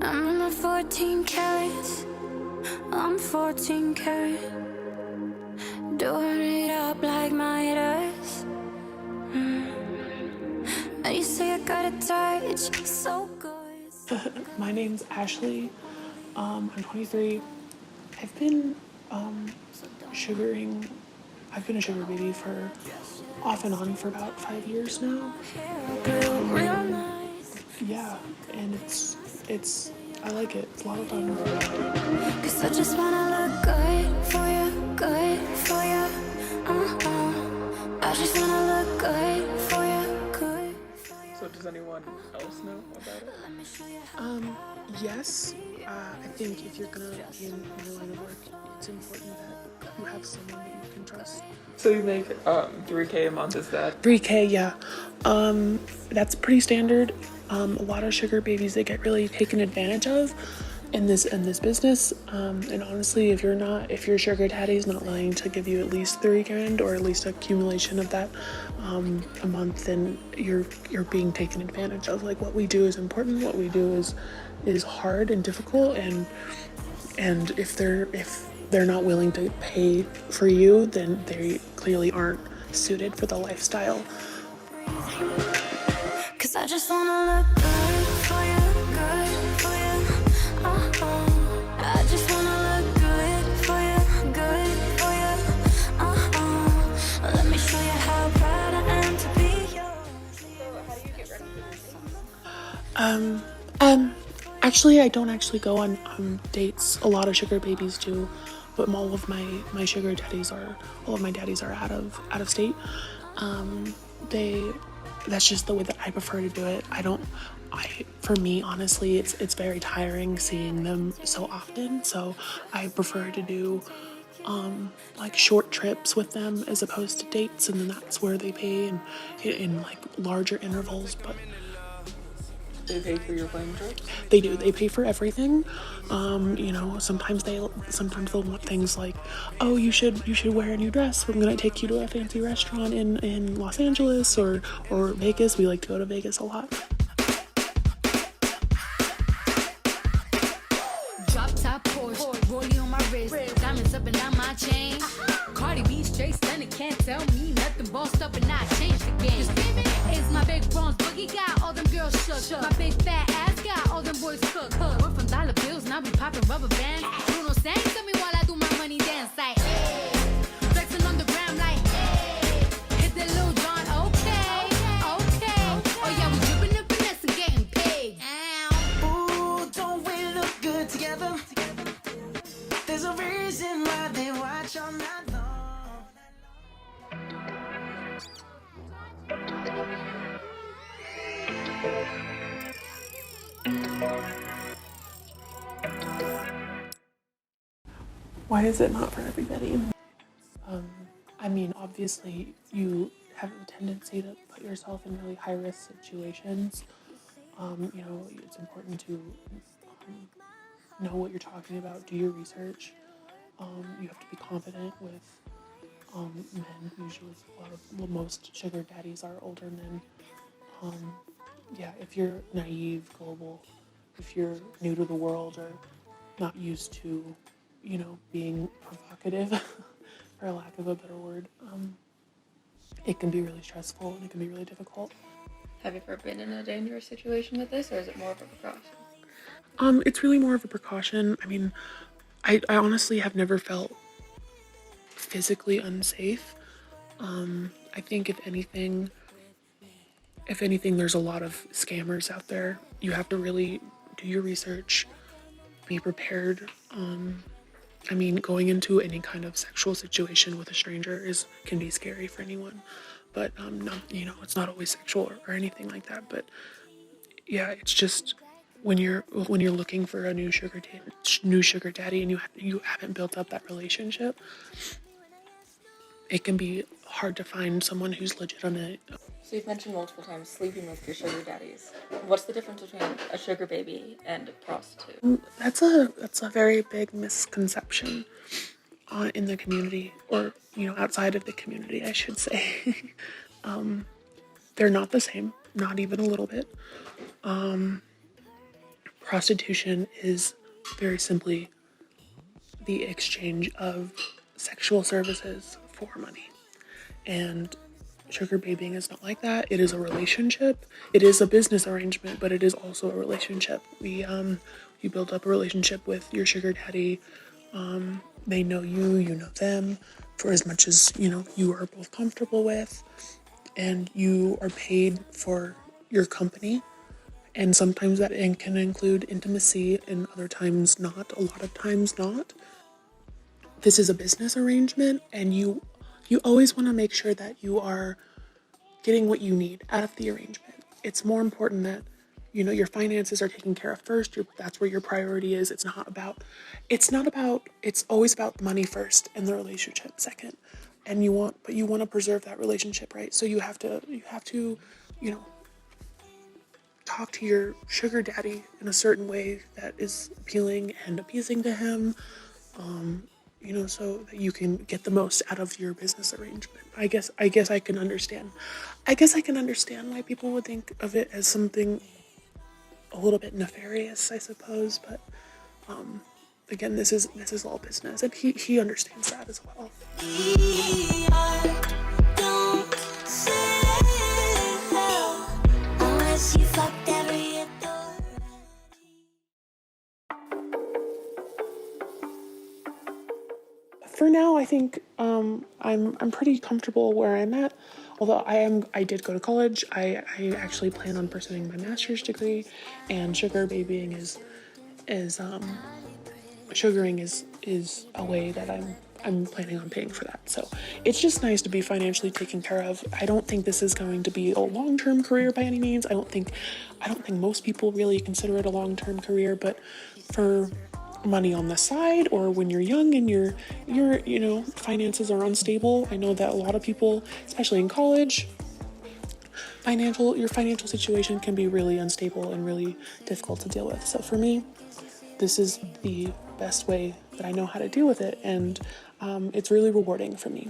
I'm in my 14 carats. I'm 14 carat. Doing it up like my dress. And you say I got a touch so good. My name's Ashley. I'm 23. I've been sugaring. I've been a sugar baby for off and on for about 5 years now. Real nice. Yeah, and it's I like it. It's a lot of fun. Cause I just wanna look good for you, good for you. I just wanna look good for you, good for you. So does anyone else know about it? Let me show you how. Yes, I think if you're gonna be in your line of work, it's important that you have someone that you can trust. So you make $3K a month, is that? 3K, yeah. That's pretty standard. A lot of sugar babies, they get really taken advantage of in this business. And honestly, if your sugar daddy's not willing to give you at least $3,000 or at least accumulation of that a month, then you're being taken advantage of. Like, what we do is important. What we do is hard and difficult, and if they're not willing to pay for you, then they clearly aren't suited for the lifestyle. Cause I just wanna look good for you, good for you. I just wanna look good for you, good for you. Let me show you how proud I am to be yours. So how do you get ready for this? Actually, I don't actually go on dates. A lot of sugar babies do, but all of my sugar daddies are out of state. That's just the way that I prefer to do it. For me, honestly, it's very tiring seeing them so often. So I prefer to do like short trips with them as opposed to dates, and then that's where they pay in like larger intervals. But They pay for your plane trip? they do. They pay for everything. Sometimes they'll want things like, oh, you should wear a new dress. I'm gonna take you to a fancy restaurant in Los Angeles or Vegas. We like to go to Vegas a lot. Drop top Porsche, rollie on my wrist, diamonds up and down my chain. Cardi B straight stunning, can't tell me nothing. Bossed up and I changed the game. Just give it. It's my big bronze boogie got all them girls shook. My big fat ass got all them boys cooked. We're from dollar bills, now we popping rubber bands. Bruno sang to me while I do my money dance like, hey. Flexing on the gram like, hey. Hit that Lil Jon, okay. Oh yeah, we dripping the finesse and getting paid. Ooh, don't we look good together? There's a reason why they watch all night long. Why is it not for everybody? I mean, obviously, you have a tendency to put yourself in really high-risk situations. It's important to know what you're talking about, do your research. You have to be confident with men. Usually, most sugar daddies are older men. If you're naive, gullible, if you're new to the world or not used to, being provocative, for lack of a better word, it can be really stressful and it can be really difficult. Have you ever been in a dangerous situation with this, or is it more of a precaution? It's really more of a precaution. I mean, I honestly have never felt physically unsafe. I think if anything, there's a lot of scammers out there. You have to really do your research, be prepared. Going into any kind of sexual situation with a stranger can be scary for anyone, but it's not always sexual or anything like that. But yeah, it's just when you're looking for a new sugar daddy and you haven't built up that relationship, it can be hard to find someone who's legitimate. So you've mentioned multiple times sleeping with your sugar daddies. What's the difference between a sugar baby and a prostitute? That's a very big misconception in the community, or outside of the community, I should say. They're not the same, not even a little bit. prostitution is very simply the exchange of sexual services for money. And sugar babying is not like that. It is a relationship. It is a business arrangement, but it is also a relationship. You build up a relationship with your sugar daddy. They know you, you know them, for as much as, you are both comfortable with, and you are paid for your company. And sometimes that can include intimacy, and other times not, a lot of times not. This is a business arrangement, and you always want to make sure that you are getting what you need out of the arrangement. It's more important that, your finances are taken care of first. That's where your priority is. It's always about the money first and the relationship second. And you want to preserve that relationship, right? So you have to, talk to your sugar daddy in a certain way that is appealing and appeasing to him, so that you can get the most out of your business arrangement. I guess I can understand. Why people would think of it as something a little bit nefarious, I suppose. But again, this is all business, and he understands that as well. Don't say no unless you fucked every door. For now, I think I'm pretty comfortable where I'm at. Although I did go to college. I actually plan on pursuing my master's degree, and sugar babying sugaring is a way that I'm planning on paying for that. So it's just nice to be financially taken care of. I don't think this is going to be a long-term career by any means. I don't think most people really consider it a long-term career, but for money on the side, or when you're young and your finances are unstable. I know that a lot of people, especially in college, your financial situation can be really unstable and really difficult to deal with. So for me, this is the best way that I know how to deal with it, and it's really rewarding for me.